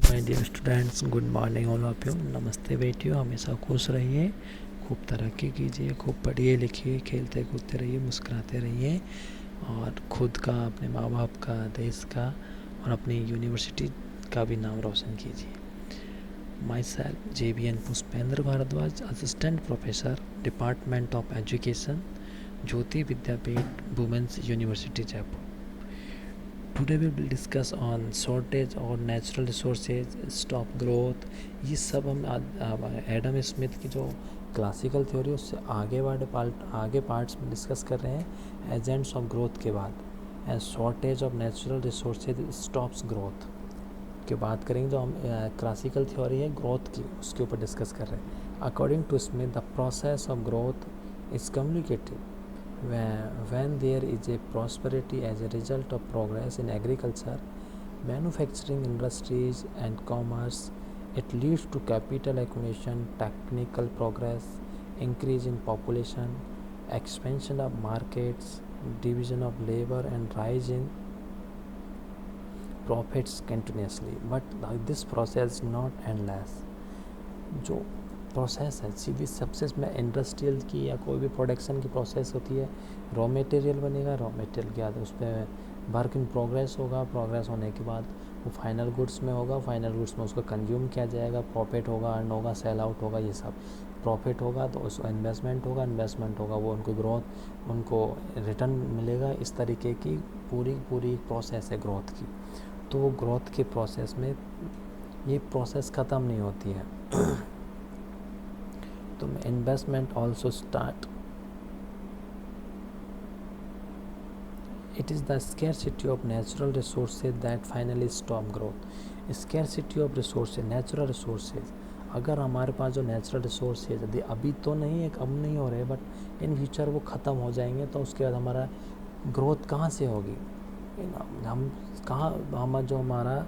My dear students, good morning all of you. नमस्ते बेटियों, हमेशा खुश रहिए, खूब तरक्की कीजिए, खूब पढ़िए लिखिए, खेलते कूदते रहिए, मुस्कुराते रहिए और खुद का, अपने माँ बाप का, देश का और अपनी यूनिवर्सिटी का भी नाम रोशन कीजिए। Myself JBN Pushpendra Bhardwaj, assistant professor, department of education, Jyoti Vidyapeeth, women's university Jaipur. Today we will discuss on shortage और नेचुरल रिसोर्सेज, स्टॉप ग्रोथ। ये सब हम एडम स्मिथ की जो क्लासिकल थ्योरी उससे आगे पार्ट्स में डिस्कस कर रहे हैं एजेंट्स ऑफ ग्रोथ के बाद। And shortage of natural resources stops growth की बात करेंगे। जो हम क्लासिकल थ्योरी है ग्रोथ की, उसके ऊपर डिस्कस कर रहे हैं। According to Smith, the process of growth is communicative. When there is a prosperity as a result of progress in agriculture, manufacturing industries and commerce, it leads to capital accumulation, technical progress, increase in population, expansion of markets, division of labor and rise in profits continuously. But this process is not endless. जो process है सीधी सबसे में industrial की या कोई भी production की process होती है, रॉ मटेरियल बनेगा, रॉ मटेरियल के बाद उस पर वर्क इन प्रोग्रेस होगा, प्रोग्रेस होने के बाद वो फाइनल गुड्स में होगा, फाइनल गुड्स में उसको कंज्यूम किया जाएगा, प्रॉफिट होगा, अर्न होगा, सेल आउट होगा, ये सब प्रॉफिट होगा तो उसको इन्वेस्टमेंट होगा, वो उनको ग्रोथ, उनको रिटर्न मिलेगा। इस तरीके की पूरी प्रोसेस है ग्रोथ की। तो वो ग्रोथ के प्रोसेस में ये प्रोसेस ख़त्म नहीं होती है। तो investment also start. It is the scarcity of natural resources that finally stop growth. Scarcity of resources, natural resources, अगर हमारे पास जो नेचुरल रिसोर्सेज यदि अभी तो नहीं है, अब नहीं हो रहे, बट इन फ्यूचर वो ख़त्म हो जाएंगे, तो उसके बाद हमारा ग्रोथ कहाँ से होगी? जो हमारा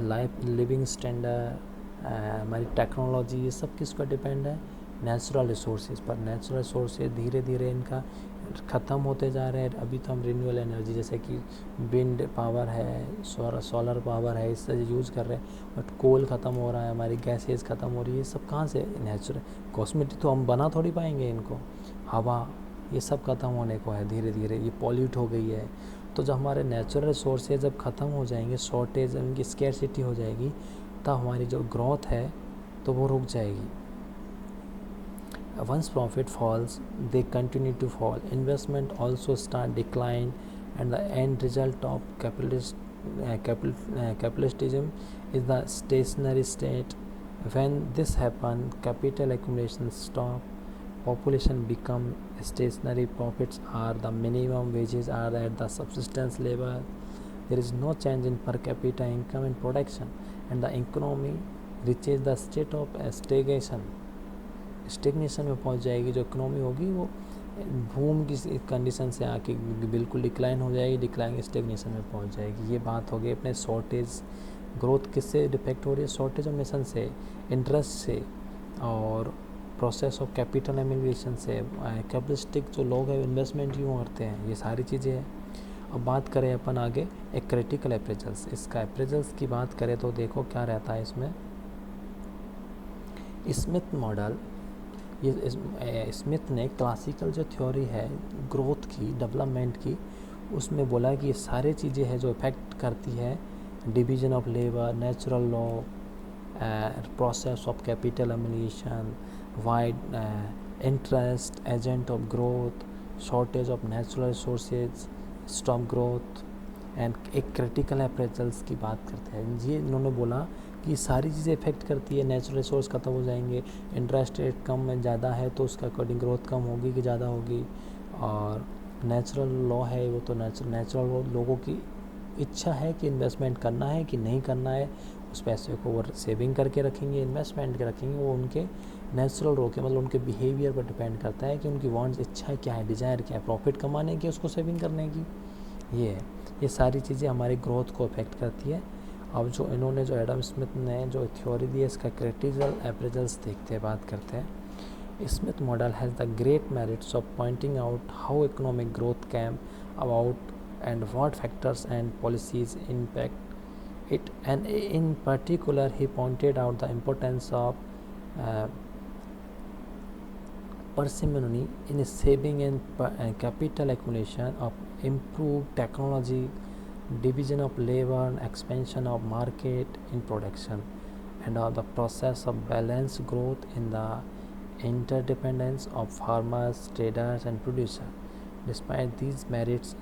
लाइफ लिविंग स्टैंडर्ड, हमारी टेक्नोलॉजी, ये सब किस पर डिपेंड है? नेचुरल रिसोर्सेज पर। नेचुरल रिसोर्सेज धीरे धीरे इनका ख़त्म होते जा रहे हैं। अभी तो हम रिन्यूएबल एनर्जी जैसे कि विंड पावर है, सोलर पावर है, इससे यूज़ कर रहे हैं, बट कोल ख़त्म हो रहा है, हमारी गैसेज ख़त्म हो रही है। ये सब कहाँ से? नेचुरल। कॉस्मेटिक तो हम बना थोड़ी पाएंगे इनको, हवा, ये सब ख़त्म होने को है धीरे धीरे, ये पॉल्यूट हो गई है। तो जब हमारे नेचुरल रिसोर्सेज जब ख़त्म हो जाएंगे, शॉर्टेज, इनकी स्कैरसिटी हो जाएगी, तब हमारी जो ग्रोथ है तो वो रुक जाएगी। Once profit falls, they continue to fall. Investment also start decline, and the end result of capitalism is the stationary state. When this happens, capital accumulation stop, population become stationary, profits are the minimum, wages are at the subsistence level. There is no change in per capita income and production, and the economy reaches the state of stagnation में पहुंच जाएगी। जो economy होगी वो boom की condition से आके बिल्कुल डिक्लाइन हो जाएगी, डिक्लाइन स्टेगनेशन में पहुंच जाएगी। ये बात हो गई अपने शॉर्टेज। ग्रोथ किससे डिफेक्ट हो रही है? शॉर्टेज ऑफ नेशन से, इंटरेस्ट से, और प्रोसेस ऑफ कैपिटल एमिग्रेशन से। कैपिटलिस्टिक जो लोग हैं इन्वेस्टमेंट यूँ करते हैं, ये सारी चीज़ें हैं। अब बात करें अपन आगे एक क्रिटिकल अप्रेजल्स। इसका अप्रेजल्स की बात करें तो देखो क्या रहता है इसमें। स्मिथ मॉडल, ये स्मिथ ने क्लासिकल जो थ्योरी है ग्रोथ की, डेवलपमेंट की, उसमें बोला कि ये सारी चीज़ें हैं जो इफ़ेक्ट करती है division of labour, natural law, process of capital emigration, wide interest, agent of growth, shortage of natural resources, stop growth, and एक क्रिटिकल अप्रेजल्स की बात करते हैं। ये इन्होंने बोला कि सारी चीज़ें इफेक्ट करती है। नेचुरल रिसोर्स ख़त्म हो जाएंगे, इंटरेस्ट रेट कम में ज़्यादा है तो उसका अकॉर्डिंग ग्रोथ कम होगी कि ज़्यादा होगी। और नेचुरल लॉ है वो तो नेचुरल लोगों की इच्छा है कि इन्वेस्टमेंट करना है कि नहीं करना है, उस पैसे को वो सेविंग करके रखेंगे, इन्वेस्टमेंट के रखेंगे, वो उनके नेचुरल लॉ के मतलब उनके बिहेवियर पर डिपेंड करता है कि उनकी वांट्स, इच्छा क्या है, डिज़ायर क्या है, प्रॉफिट कमाने की, उसको सेविंग करने की। ये है, ये सारी चीज़ें हमारी ग्रोथ को अफेक्ट करती है। अब जो इन्होंने जो एडम स्मिथ ने जो थ्योरी दी है इसका क्रिटिकल अप्रेजल्स देखते हैं, बात करते हैं। Smith model has the great merits of pointing out how economic growth came about and what factors and policies impact it. And in particular, he pointed out the importance of parsimony in saving and capital accumulation, of improved technology, division of labor, expansion of market in production, and of the process of balanced growth in the interdependence of farmers, traders, and producers. Despite these merits,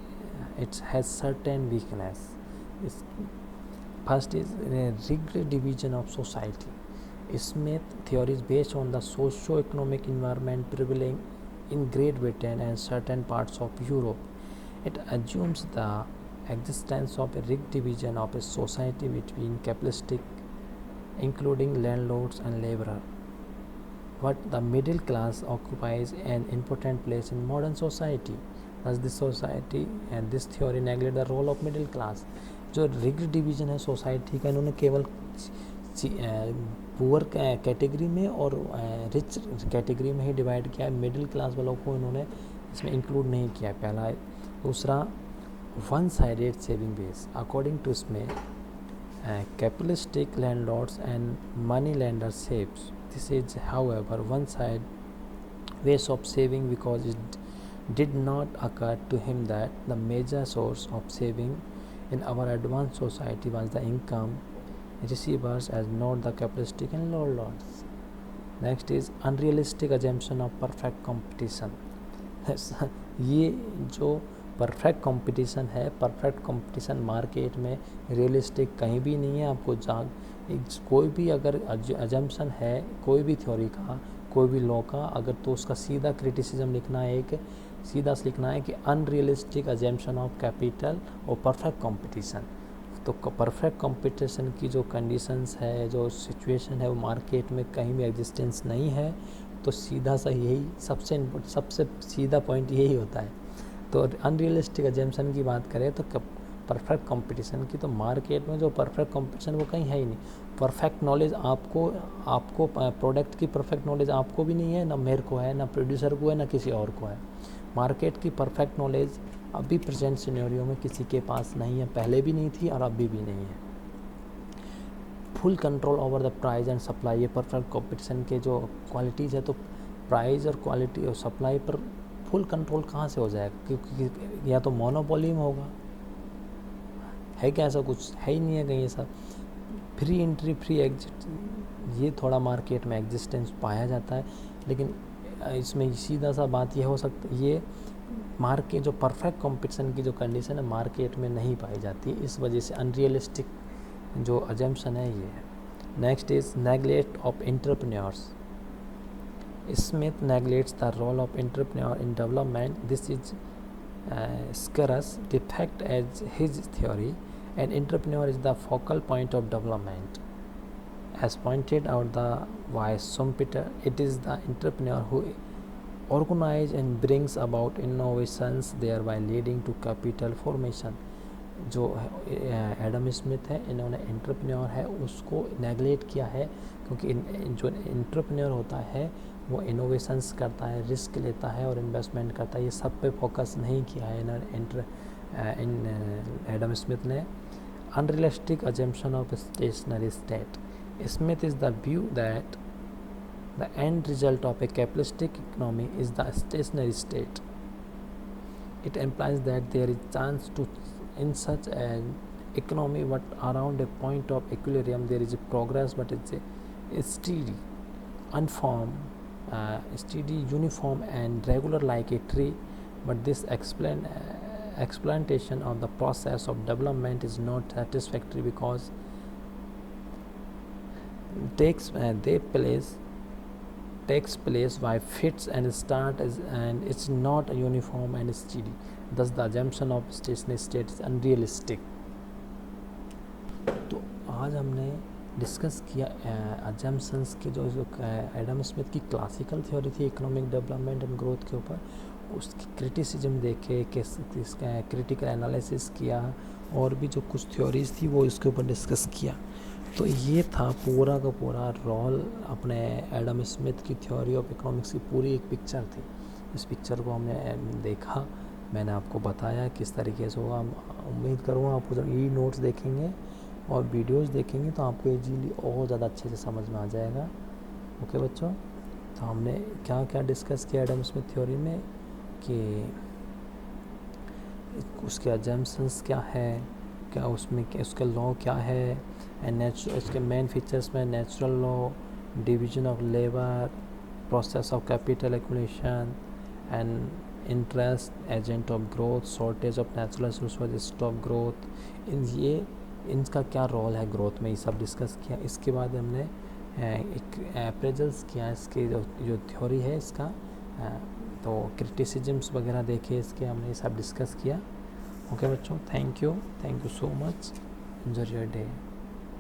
it has certain weakness. First is a rigged division of society. Smith theory is based on the socio-economic environment prevailing in Great Britain and certain parts of Europe. It assumes the existence of a rigged division of a society between capitalistic, including landlords and laborers. But the middle class occupies an important place in modern society. Thus, this society and this theory neglect the role of middle class. जो rigged division है society का, इन्होंने केवल poor category में और rich category में ही divide किया है, मिडिल क्लास वालों को इन्होंने इसमें इंक्लूड नहीं किया, पहला है। दूसरा, one sided saving base. According to इसमें capitalistic landlords and money lender saves. This is however one side ways of saving because it did not occur to him that the major source of saving in our advanced society was the income receivers as not the capitalistic and landlords. Next is unrealistic assumption of perfect competition. ये जो perfect competition है, perfect competition market में realistic कहीं भी नहीं है। आपको कोई भी अगर अजम्पशन है कोई भी थ्योरी का, कोई भी लॉ का, अगर तो उसका सीधा क्रिटिसिज्म लिखना है, एक सीधा से लिखना है कि अनरियलिस्टिक अजम्पशन ऑफ कैपिटल और परफेक्ट कंपटीशन। तो परफेक्ट कंपटीशन की जो कंडीशंस है, जो सिचुएशन है, वो मार्केट में कहीं भी एग्जिस्टेंस नहीं है। तो सीधा सा यही सबसे सीधा पॉइंट यही होता है। तो अनरियलिस्टिक अजम्पशन की बात करें तो परफेक्ट कंपटीशन की, तो मार्केट में जो परफेक्ट कंपटीशन वो कहीं है ही नहीं। परफेक्ट नॉलेज आपको प्रोडक्ट की परफेक्ट नॉलेज आपको भी नहीं है, ना मेरे को है, ना प्रोड्यूसर को है, ना किसी और को है। मार्केट की परफेक्ट नॉलेज अभी प्रेजेंट सिनेरियो में किसी के पास नहीं है, पहले भी नहीं थी और अभी भी नहीं है। Full control over the price and supply, ये परफेक्ट कंपटीशन के जो क्वालिटीज़ है। तो प्राइस और क्वालिटी और सप्लाई पर फुल कंट्रोल कहाँ से हो जाएगा, क्योंकि या तो मोनोपोली में होगा, है क्या ऐसा कुछ है ही नहीं है कहीं ऐसा। फ्री एंट्री फ्री एग्जिट, ये थोड़ा मार्केट में एग्जिस्टेंस पाया जाता है, लेकिन इसमें सीधा सा बात ये हो सकती है, ये मार्केट जो परफेक्ट कंपटीशन की जो कंडीशन है मार्केट में नहीं पाई जाती, इस वजह से अनरियलिस्टिक जो अजम्पशन है ये है। Next is neglect of entrepreneurs. Smith neglects the role of entrepreneur in development. This is Scarus defect as his theory. An entrepreneur is the focal point of development. As pointed out by Schumpeter, it is the entrepreneur who organizes and brings about innovations, thereby leading to capital formation. जो Adam Smith है, इन्होंने entrepreneur है उसको neglect किया है, क्योंकि जो entrepreneur होता है वो इनोवेशंस करता है, रिस्क लेता है और इन्वेस्टमेंट करता है, ये सब पे फोकस नहीं किया है एडम स्मिथ ने। Unrealistic assumption of stationery state. Smith is the view that the end result of A capitalistic economy is the stationery state. It implies that there is chance to in such an economy, but around a point of equilibrium there is a progress, but it's a steady, steady, uniform and regular like a tree. But this explanation of the process of development is not satisfactory because takes place by fits and starts, and it's not uniform and steady. Thus the assumption of stationary state is unrealistic. तो आज हमने discuss किया assumptions के जो Adam Smith की classical theory थी economic development and growth के ऊपर, उसकी क्रिटिसिज्म देखे, क्रिटिकल एनालिसिस किया, और भी जो कुछ थ्योरीज थी वो इसके ऊपर डिस्कस किया। तो ये था पूरा का पूरा रोल अपने एडम स्मिथ की थ्योरी ऑफ इकोनॉमिक्स की पूरी एक पिक्चर थी। इस पिक्चर को हमने देखा, मैंने आपको बताया किस तरीके से होगा। उम्मीद करूँगा आप उधर ई नोट्स देखेंगे और वीडियोस देखेंगे तो आपको इजीली और ज़्यादा अच्छे से समझ में आ जाएगा। ओके बच्चों, तो हमने क्या क्या डिस्कस किया एडम स्मिथ थ्योरी में कि उसके अजम्पशंस क्या है, क्या उसमें उसका लॉ क्या है, एंड उसके मेन फीचर्स में natural law, division of labour, process of capital accumulation and interest agent of growth, shortage of natural resource for stop growth, इनका क्या रोल है ग्रोथ में, ये सब डिस्कस किया। इसके बाद हमने एक अप्रेजल्स किया इसके जो थ्योरी है इसका, तो क्रिटिसिजम्स वगैरह देखे इसके, हमने ये सब डिस्कस किया। ओके बच्चों, thank you so much, enjoy your day.